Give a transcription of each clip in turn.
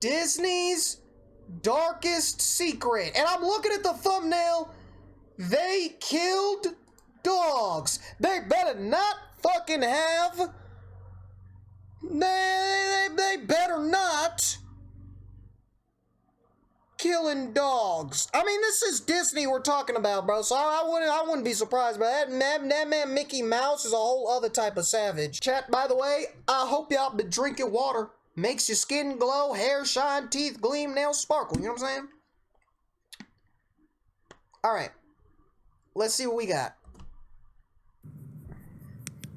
Disney's darkest secret. And I'm looking at the thumbnail. They killed dogs. They better not fucking have. They better not killing dogs. I mean, this is Disney we're talking about, bro. So I wouldn't be surprised by that. That man Mickey Mouse is a whole other type of savage. Chat, by the way, I hope y'all been drinking water. Makes your skin glow, hair shine, teeth gleam, nails sparkle. You know what I'm saying? All right. Let's see what we got.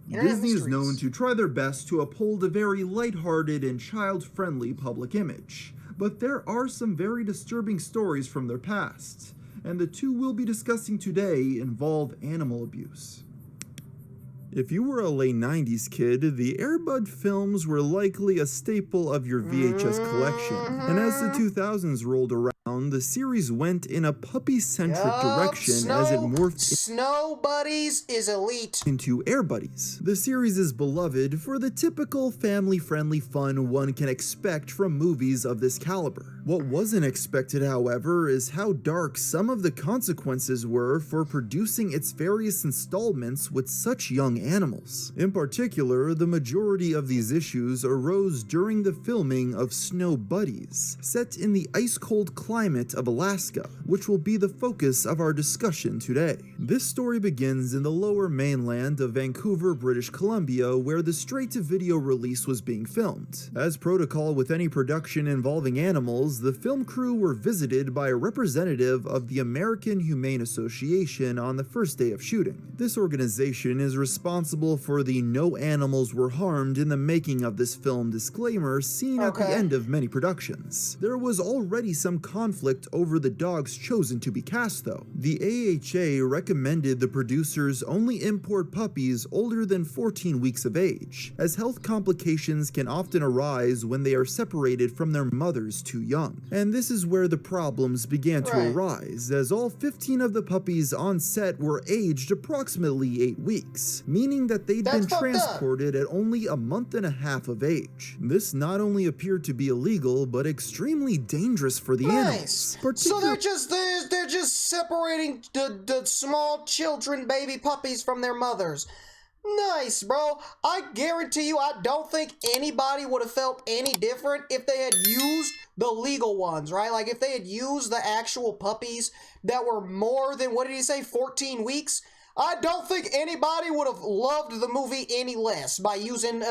Disney is known to try their best to uphold a very lighthearted and child-friendly public image. But there are some very disturbing stories from their past, and the two we'll be discussing today involve animal abuse. If you were a late 90s kid, the Air Bud films were likely a staple of your VHS collection. And as the 2000s rolled around, the series went in a puppy-centric direction as it morphed Snow Buddies is elite into Air Buddies. The series is beloved for the typical family-friendly fun one can expect from movies of this caliber. What wasn't expected, however, is how dark some of the consequences were for producing its various installments with such young animals. In particular, the majority of these issues arose during the filming of Snow Buddies, set in the ice-cold climate of Alaska, which will be the focus of our discussion today. This story begins in the lower mainland of Vancouver, British Columbia, where the straight-to-video release was being filmed. As protocol with any production involving animals, the film crew were visited by a representative of the American Humane Association on the first day of shooting. This organization is responsible for the "no animals were harmed in the making of this film" disclaimer seen at the end of many productions. There was already some conflict over the dogs chosen to be cast though. The AHA recommended the producers only import puppies older than 14 weeks of age, as health complications can often arise when they are separated from their mothers too young. And this is where the problems began to arise, as all 15 of the puppies on set were aged approximately 8 weeks, meaning that they'd been transported at only a month and a half of age. This not only appeared to be illegal, but extremely dangerous for the animals. So they're just separating the small children, baby puppies from their mothers. Nice, bro. I guarantee you, I don't think anybody would have felt any different if they had used the legal ones, right? Like if they had used the actual puppies that were more than, what did he say, 14 weeks? I don't think anybody would have loved the movie any less by using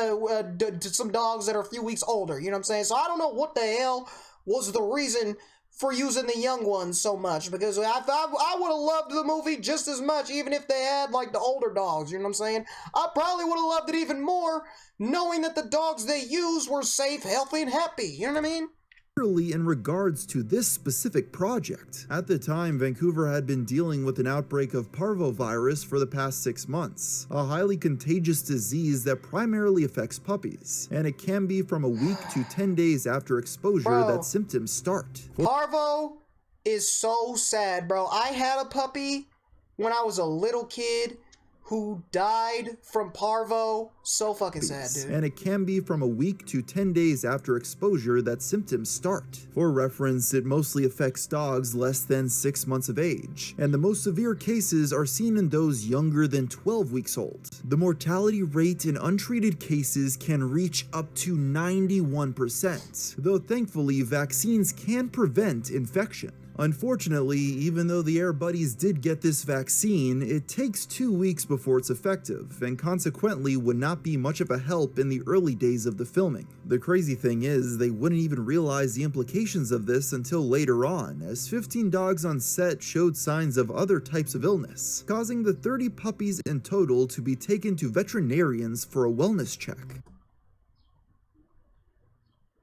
some dogs that are a few weeks older, you know what I'm saying? So I don't know what the hell was the reason for using the young ones so much, because I would have loved the movie just as much even if they had like the older dogs, you know what I'm saying? I probably would have loved it even more knowing that the dogs they used were safe, healthy, and happy, you know what I mean? In regards to this specific project. At the time, Vancouver had been dealing with an outbreak of parvovirus for the past 6 months, a highly contagious disease that primarily affects puppies, and it can be from a week to 10 days after exposure that symptoms start. Parvo is so sad, bro. I had a puppy when I was a little kid who died from parvo. So fucking sad, dude. And it can be from a week to 10 days after exposure that symptoms start. For reference, it mostly affects dogs less than 6 months of age, and the most severe cases are seen in those younger than 12 weeks old. The mortality rate in untreated cases can reach up to 91%, though thankfully vaccines can prevent infection. Unfortunately, even though the Air Buddies did get this vaccine, it takes 2 weeks before it's effective, and consequently would not be much of a help in the early days of the filming. The crazy thing is, they wouldn't even realize the implications of this until later on, as 15 dogs on set showed signs of other types of illness, causing the 30 puppies in total to be taken to veterinarians for a wellness check.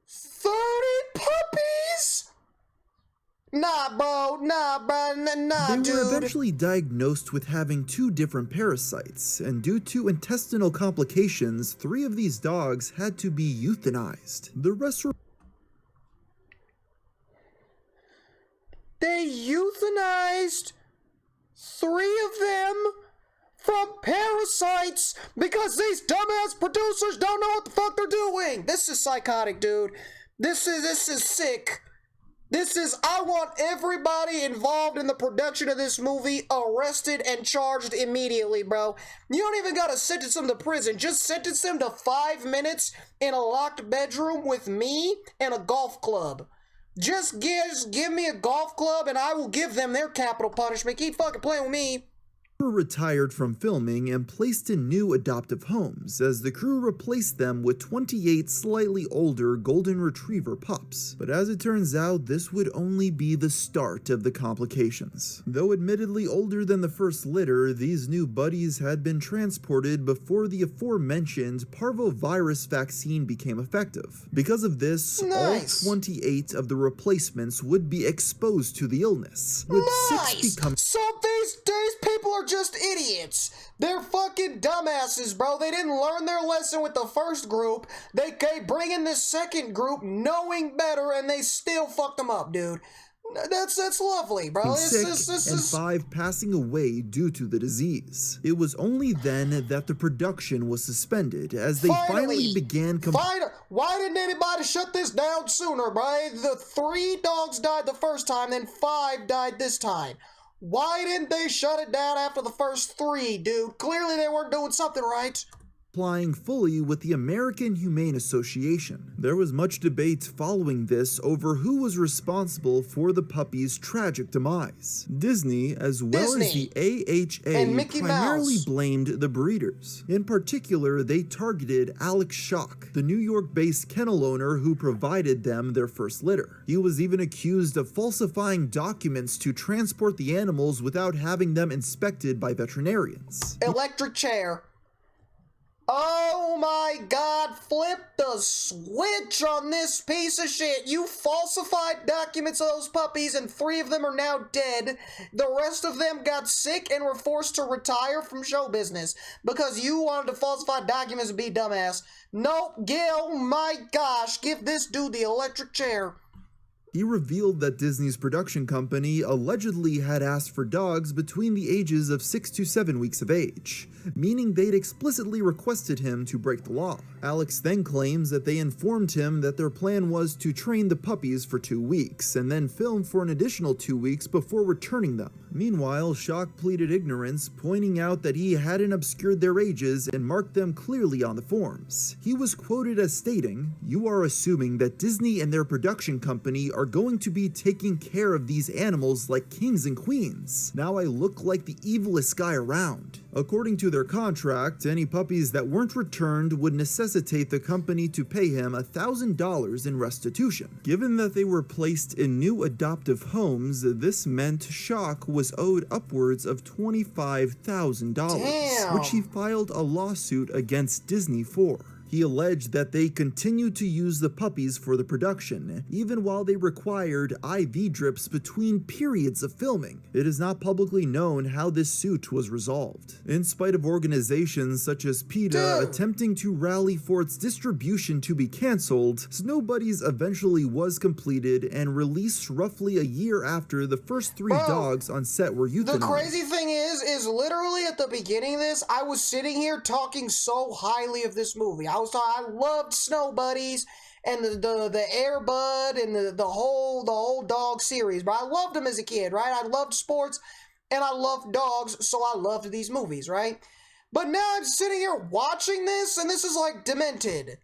30 puppies?! Nah, bro, They dude. were eventually diagnosed with having 2 different parasites, and due to intestinal complications, 3 of these dogs had to be euthanized. The rest were... They euthanized 3 of them from parasites because these dumbass producers don't know what the fuck they're doing. This is psychotic, dude. This is sick. I want everybody involved in the production of this movie arrested and charged immediately, bro. You don't even gotta sentence them to prison. Just sentence them to 5 minutes in a locked bedroom with me and a golf club. Just give me a golf club and I will give them their capital punishment. Keep fucking playing with me. Were retired from filming and placed in new adoptive homes as the crew replaced them with 28 slightly older golden retriever pups. But as it turns out, this would only be the start of the complications. Though admittedly older than the first litter, these new buddies had been transported before the aforementioned parvovirus vaccine became effective. Because of this, Nice. all 28 of the replacements would be exposed to the illness, with 6 becoming These people are just idiots. They're fucking dumbasses, bro. They didn't learn their lesson with the first group. They bring in this second group knowing better and they still fucked them up, dude. That's lovely, bro. sick and 5 passing away due to the disease. It was only then that the production was suspended as they finally began Why didn't anybody shut this down sooner, bro? The 3 dogs died the first time, then 5 died this time. Why didn't they shut it down after the first 3, dude? Clearly they weren't doing something right. Complying fully with the American Humane Association. There was much debate following this over who was responsible for the puppy's tragic demise. Disney, as well as the AHA, and Mickey primarily Mouse blamed the breeders. In particular, they targeted Alex Schock, the New York-based kennel owner who provided them their first litter. He was even accused of falsifying documents to transport the animals without having them inspected by veterinarians. Electric chair. Oh my god, flip the switch on this piece of shit. You falsified documents of those puppies and 3 of them are now dead. The rest of them got sick and were forced to retire from show business because you wanted to falsify documents and be dumbass. Nope, Gil, my gosh, give this dude the electric chair. He revealed that Disney's production company allegedly had asked for dogs between the ages of 6 to 7 weeks of age, meaning they'd explicitly requested him to break the law. Alex then claims that they informed him that their plan was to train the puppies for 2 weeks and then film for an additional 2 weeks before returning them. Meanwhile, Schock pleaded ignorance, pointing out that he hadn't obscured their ages and marked them clearly on the forms. He was quoted as stating, "You are assuming that Disney and their production company are going to be taking care of these animals like kings and queens. Now I look like the evilest guy around." According to their contract, any puppies that weren't returned would necessitate the company to pay him $1,000 in restitution. Given that they were placed in new adoptive homes, this meant Schock was owed upwards of $25,000, which he filed a lawsuit against Disney for. He alleged that they continued to use the puppies for the production, even while they required IV drips between periods of filming. It is not publicly known how this suit was resolved. In spite of organizations such as PETA attempting to rally for its distribution to be cancelled, Snow Buddies eventually was completed and released roughly a year after the first 3 dogs on set were euthanized. The crazy thing is literally at the beginning of this, I was sitting here talking so highly of this movie. I loved Snow Buddies and the Air Bud and the whole dog series, but I loved them as a kid, right? I loved sports and I loved dogs, so I loved these movies, right? But now I'm sitting here watching this and this is like demented.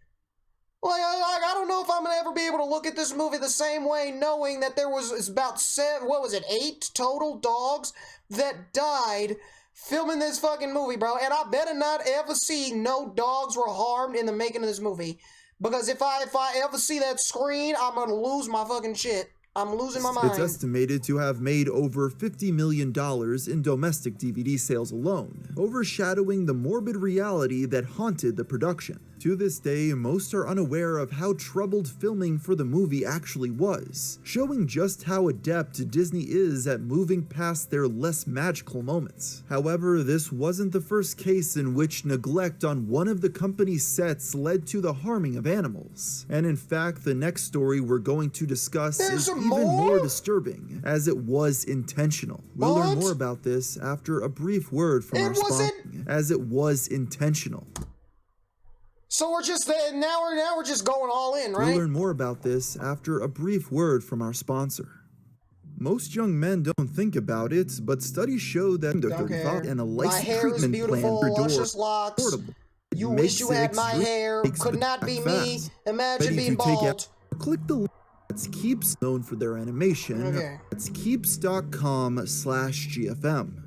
Like, I don't know if I'm gonna ever be able to look at this movie the same way, knowing that there was about 8 total dogs that died filming this fucking movie, bro. And I better not ever see no dogs were harmed in the making of this movie. Because if I ever see that screen, I'm gonna lose my fucking shit. I'm losing my mind. It's estimated to have made over $50 million in domestic DVD sales alone, overshadowing the morbid reality that haunted the production. To this day, most are unaware of how troubled filming for the movie actually was, showing just how adept Disney is at moving past their less magical moments. However, this wasn't the first case in which neglect on one of the company's sets led to the harming of animals. And in fact, the next story we're going to discuss is even more disturbing, as it was intentional. We'll learn more about this after a brief word from our sponsor. As it was intentional. So we're just now we're just going all in, right? We'll learn more about this after a brief word from our sponsor. Most young men don't think about it, but studies show that the 35 and a licensed treatment plan for luscious locks. affordable. You wish you had my hair. Could not be me. Imagine being bald. Click the link that's Keeps, known for their animation. Okay. That's keeps.com/GFM.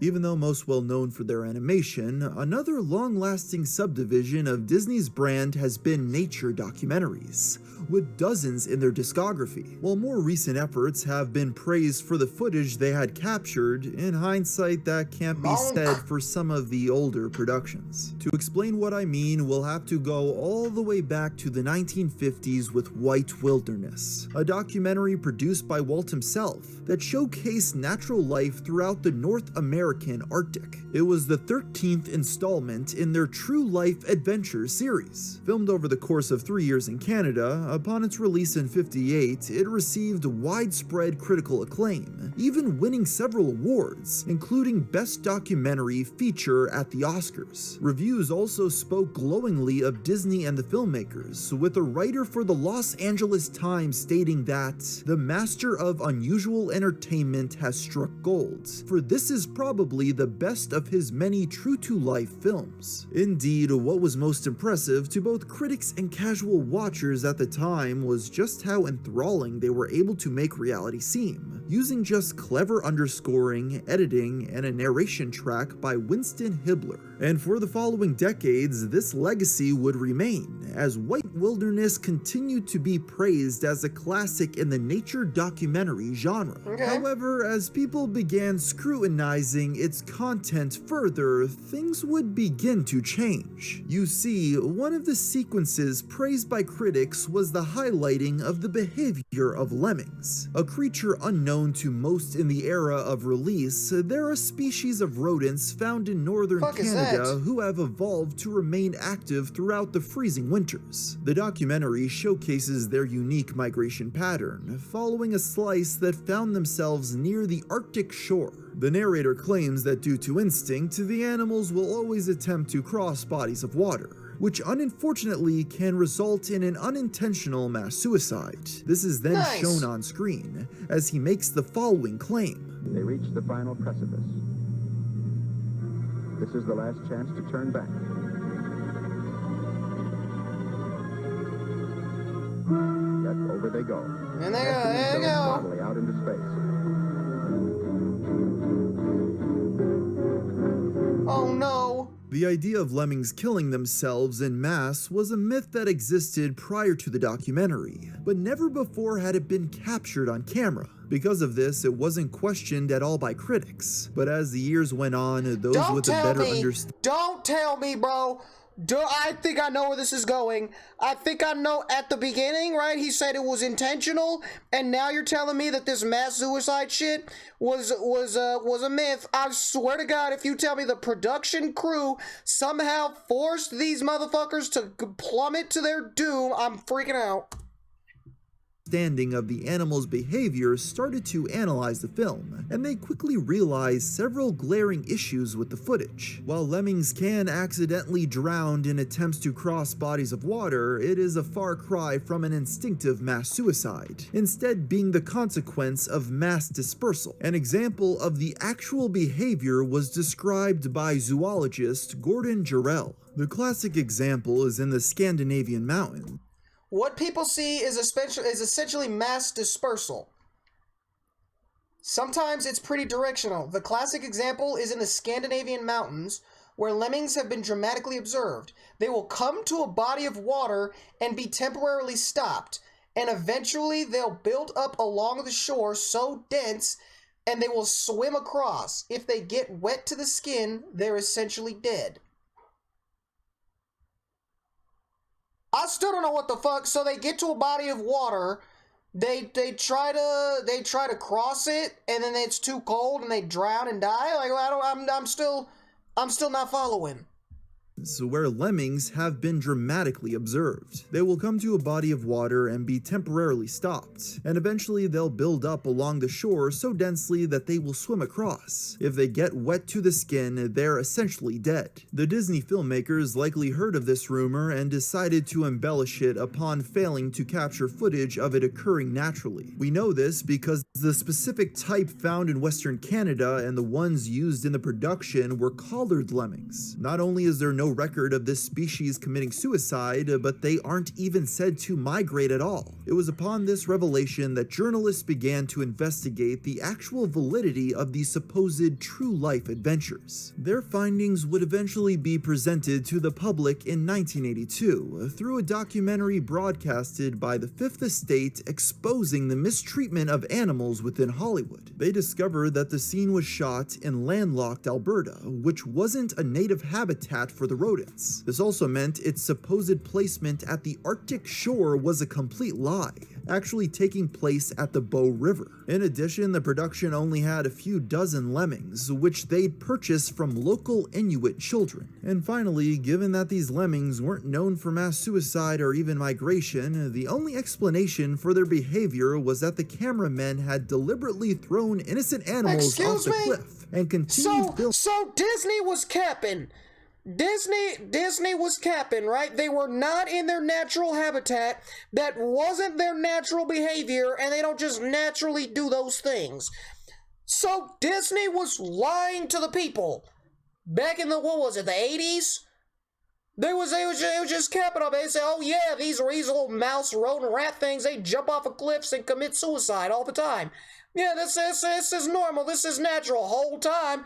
Even though most well known for their animation, another long-lasting subdivision of Disney's brand has been nature documentaries, with dozens in their discography. While more recent efforts have been praised for the footage they had captured, in hindsight that can't be said for some of the older productions. To explain what I mean, we'll have to go all the way back to the 1950s with White Wilderness, a documentary produced by Walt himself that showcased natural life throughout the North American Arctic. It was the 13th installment in their True Life Adventure series. Filmed over the course of 3 years in Canada, upon its release in '58, it received widespread critical acclaim, even winning several awards, including Best Documentary Feature at the Oscars. Reviews also spoke glowingly of Disney and the filmmakers, with a writer for the Los Angeles Times stating that the master of unusual entertainment has struck gold, for this is probably the best of his many true-to-life films. Indeed, what was most impressive to both critics and casual watchers at the time was just how enthralling they were able to make reality seem, using just clever underscoring, editing, and a narration track by Winston Hibler. And for the following decades, this legacy would remain, as White Wilderness continued to be praised as a classic in the nature documentary genre. Okay. However, as people began scrutinizing its content further, things would begin to change. You see, one of the sequences praised by critics was the highlighting of the behavior of lemmings. A creature unknown to most in the era of release, they're a species of rodents found in northern Canada who have evolved to remain active throughout the freezing winters. The documentary showcases their unique migration pattern, following a slice that found themselves near the Arctic shore. The narrator claims that due to instinct, the animals will always attempt to cross bodies of water, which unfortunately can result in an unintentional mass suicide. This is then shown on screen, as he makes the following claim. They reach the final precipice. This is the last chance to turn back. Yet over they go. And there they go. Bodily out into space. Oh no. The idea of lemmings killing themselves en masse was a myth that existed prior to the documentary, but never before had it been captured on camera. Because of this, it wasn't questioned at all by critics. But as the years went on, those with a better understanding... Don't tell me, bro. I think I know where this is going. I think I know at the beginning, right? He said it was intentional, and now you're telling me that this mass suicide shit was a myth. I swear to God, if you tell me the production crew somehow forced these motherfuckers to plummet to their doom, I'm freaking out. Of the animal's behavior started to analyze the film, and they quickly realized several glaring issues with the footage. While lemmings can accidentally drown in attempts to cross bodies of water, it is a far cry from an instinctive mass suicide, instead being the consequence of mass dispersal. An example of the actual behavior was described by zoologist Gordon Jarrell. The classic example is in the Scandinavian mountains. What people see is essentially mass dispersal. Sometimes it's pretty directional. The classic example is in the Scandinavian mountains, where lemmings have been dramatically observed. They will come to a body of water and be temporarily stopped, and eventually they'll build up along the shore so dense, and they will swim across. If they get wet to the skin, they're essentially dead. I still don't know what the fuck. So they get to a body of water, they try to cross it, and then it's too cold and they drown and die. Like I'm still not following. streams, where lemmings have been dramatically observed. They will come to a body of water and be temporarily stopped, and eventually they'll build up along the shore so densely that they will swim across. If they get wet to the skin, they're essentially dead. The Disney filmmakers likely heard of this rumor and decided to embellish it upon failing to capture footage of it occurring naturally. We know this because the specific type found in Western Canada and the ones used in the production were collared lemmings. Not only is there no record of this species committing suicide, but they aren't even said to migrate at all. It was upon this revelation that journalists began to investigate the actual validity of these supposed true-life adventures. Their findings would eventually be presented to the public in 1982 through a documentary broadcasted by the Fifth Estate exposing the mistreatment of animals within Hollywood. They discovered that the scene was shot in landlocked Alberta, which wasn't a native habitat for the rodents. This also meant its supposed placement at the Arctic shore was a complete lie, actually taking place at the Bow River. In addition, the production only had a few dozen lemmings, which they'd purchased from local Inuit children. And finally, given that these lemmings weren't known for mass suicide or even migration, the only explanation for their behavior was that the cameramen had deliberately thrown innocent animals off the cliff and continued filming. So Disney was capping. Disney was capping, right? They were not in their natural habitat. That wasn't their natural behavior, and they don't just naturally do those things. So Disney was lying to the people. Back in the, what was it, the 80s? They was just capping up. They say, oh yeah, these little mouse, rodent, rat things, they jump off of cliffs and commit suicide all the time. Yeah, this is normal. This is natural. Whole time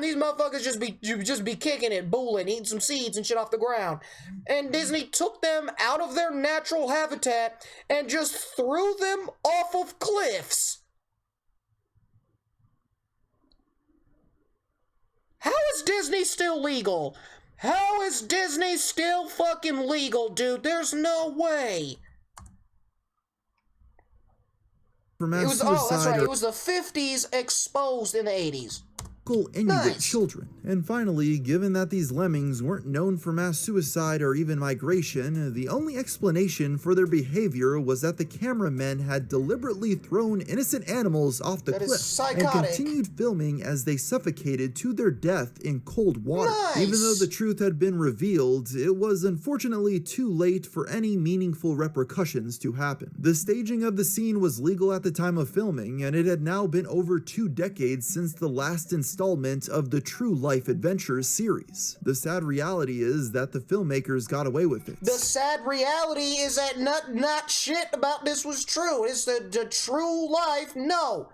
these motherfuckers just be kicking it, booling, eating some seeds and shit off the ground. And Disney took them out of their natural habitat and just threw them off of cliffs. How is Disney still legal? How is Disney still fucking legal, dude? There's no way. That's right. It was the 50s exposed in the 80s. Inuit children. And finally, given that these lemmings weren't known for mass suicide or even migration, the only explanation for their behavior was that the cameramen had deliberately thrown innocent animals off the cliff and continued filming as they suffocated to their death in cold water. Even though the truth had been revealed, it was unfortunately too late for any meaningful repercussions to happen. The staging of the scene was legal at the time of filming, and it had now been over 2 decades since the last installment of the True Life Adventures series. The sad reality is that the filmmakers got away with it. The sad reality is that not shit about this was true. It's the true life. No.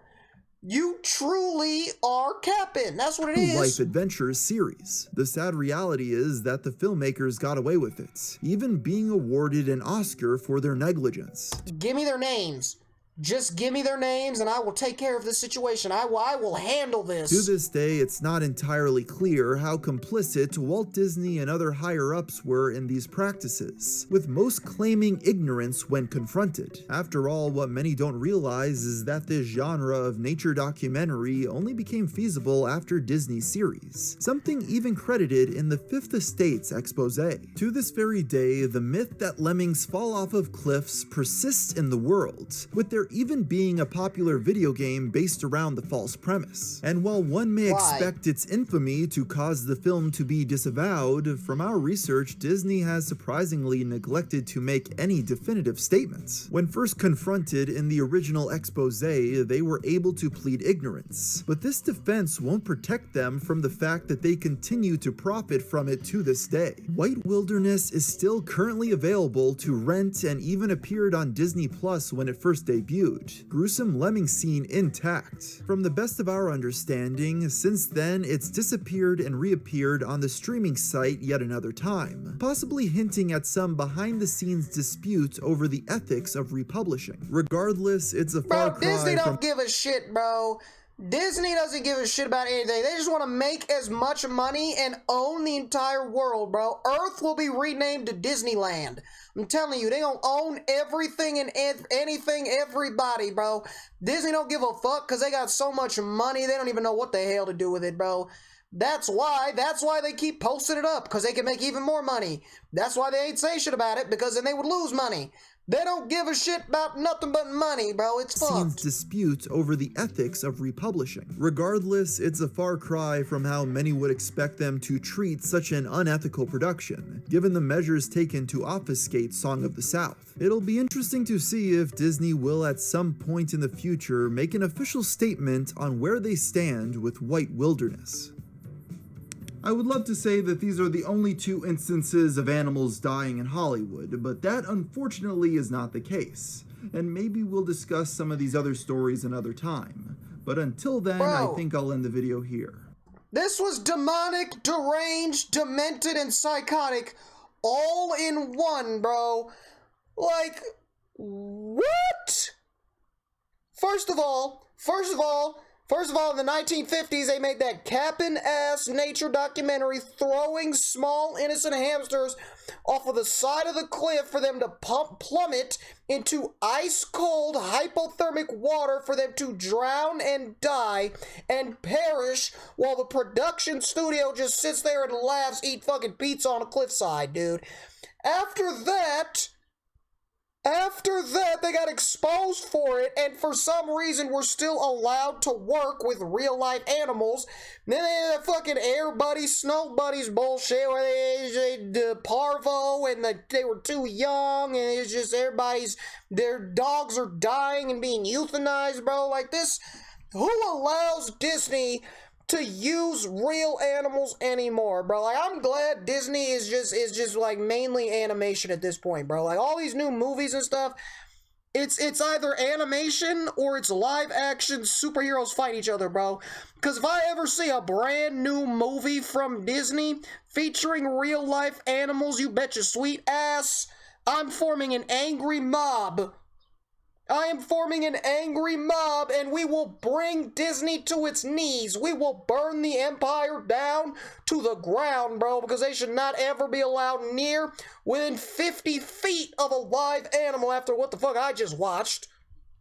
You truly are capping. That's what it is. True Life Adventures series. The sad reality is that the filmmakers got away with it, even being awarded an Oscar for their negligence. Give me their names. Just give me their names and I will take care of this situation. I will handle this. To this day, it's not entirely clear how complicit Walt Disney and other higher-ups were in these practices, with most claiming ignorance when confronted. After all, what many don't realize is that this genre of nature documentary only became feasible after Disney's series, something even credited in the Fifth Estate's expose. To this very day, the myth that lemmings fall off of cliffs persists in the world, with there even being a popular video game based around the false premise. And while one may expect its infamy to cause the film to be disavowed, from our research, Disney has surprisingly neglected to make any definitive statements. When first confronted in the original expose, they were able to plead ignorance, but this defense won't protect them from the fact that they continue to profit from it to this day. White Wilderness is still currently available to rent and even appeared on Disney Plus when it first debuted. Gruesome lemming scene intact. From the best of our understanding, since then it's disappeared and reappeared on the streaming site yet another time, possibly hinting at some behind-the-scenes dispute over the ethics of republishing. Regardless, it's a far cry Disney don't give a shit, bro. Disney doesn't give a shit about anything. They just want to make as much money and own the entire world, bro. Earth will be renamed to Disneyland. I'm telling you, they gonna own everything and anything, everybody, bro. Disney don't give a fuck because they got so much money, they don't even know what the hell to do with it, bro. That's why they keep posting it up, because they can make even more money. That's why they ain't say shit about it, because then they would lose money. They don't give a shit about nothing but money, bro. It's Scenes fucked. dispute over the ethics of republishing. Regardless, it's a far cry from how many would expect them to treat such an unethical production, given the measures taken to obfuscate Song of the South. It'll be interesting to see if Disney will at some point in the future make an official statement on where they stand with White Wilderness. I would love to say that these are the only 2 instances of animals dying in Hollywood, but that unfortunately is not the case. And maybe we'll discuss some of these other stories another time. But until then, Bro. I think I'll end the video here. This was demonic, deranged, demented, and psychotic all in one, bro. Like, what? First of all, in the 1950s, they made that capping-ass nature documentary throwing small, innocent hamsters off of the side of the cliff for them to plummet into ice-cold, hypothermic water for them to drown and die and perish while the production studio just sits there and laughs, eat fucking pizza on a cliffside, dude. After that, they got exposed for it, and for some reason we're still allowed to work with real-life animals. Then they had that fucking Air Buddies, Snow Buddies bullshit where they parvo and they were too young, and it's just their dogs are dying and being euthanized, bro. Like this, who allows Disney to use real animals anymore, bro? Like, I'm glad Disney is just like mainly animation at this point, bro. Like all these new movies and stuff, it's either animation or it's live action superheroes fight each other, bro. Because if I ever see a brand new movie from Disney featuring real life animals, you bet your sweet ass I'm forming an angry mob. I am forming an angry mob, and we will bring Disney to its knees. We will burn the empire down to the ground, bro, because they should not ever be allowed near within 50 feet of a live animal after what the fuck I just watched.